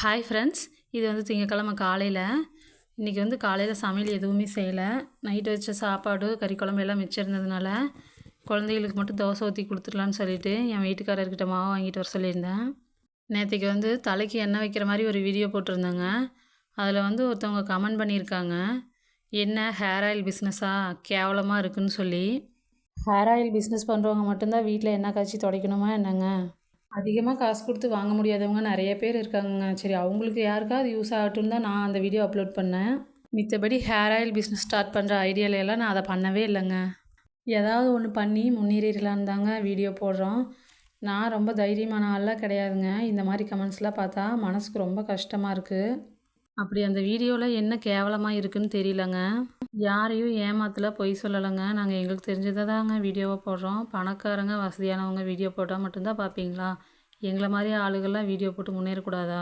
Hi friends, இது வந்து திங்கக்கிழமை காலையில். இன்றைக்கி வந்து காலையில் சமையல் எதுவுமே செய்யலை. நைட்டு வச்ச சாப்பாடு கறி குழம்பு எல்லாம் மிச்சம் இருந்ததுனால குழந்தைகளுக்கு மட்டும் தோசை ஊற்றி கொடுத்துடலான்னு சொல்லிவிட்டு என் வீட்டுக்காரர்கிட்ட மாவு வாங்கிட்டு வர சொல்லியிருந்தேன். நேற்றுக்கு வந்து தலைக்கு எண்ணெய் வைக்கிற மாதிரி ஒரு வீடியோ போட்டிருந்தேங்க. அதில் வந்து ஒருத்தவங்க கமெண்ட் பண்ணியிருக்காங்க, என்ன ஹேர் ஆயில் பிஸ்னஸாக கேவலமாக இருக்குதுன்னு சொல்லி. ஹேர் ஆயில் பிஸ்னஸ் பண்ணுறவங்க மட்டும்தான் வீட்டில் எண்ணெய் காய்ச்சி துடைக்கணுமா என்னங்க? அதிகமாக காசு கொடுத்து வாங்க முடியாதவங்க நிறைய பேர் இருக்காங்கங்க. சரி, அவங்களுக்கு யாருக்காவது யூஸ் ஆகட்டும்னு தான் நான் அந்த வீடியோ அப்லோட் பண்ணேன். மித்தபடி ஹேர் ஆயில் பிஸ்னஸ் ஸ்டார்ட் பண்ணுற ஐடியாலெல்லாம் நான் அதை பண்ணவே இல்லைங்க. ஏதாவது ஒன்று பண்ணி முன்னேறிடலான்னு தாங்க வீடியோ போடுறோம். நான் ரொம்ப தைரியமான ஆள்லாம் கிடையாதுங்க. இந்த மாதிரி கமெண்ட்ஸ்லாம் பார்த்தா மனசுக்கு ரொம்ப கஷ்டமாக இருக்குது. அப்படி அந்த வீடியோவில் என்ன கேவலமாக இருக்குதுன்னு தெரியலங்க. யாரையும் ஏமாத்தல, பொய் சொல்லலைங்க. நாங்கள் எங்களுக்கு தெரிஞ்சதை தாங்க வீடியோவை போடுறோம். பணக்காரங்க வசதியானவங்க வீடியோ போட்டால் மட்டும்தான் பார்ப்பீங்களா? எங்களை மாதிரி ஆளுகள்லாம் வீடியோ போட்டு முன்னேறக்கூடாதா?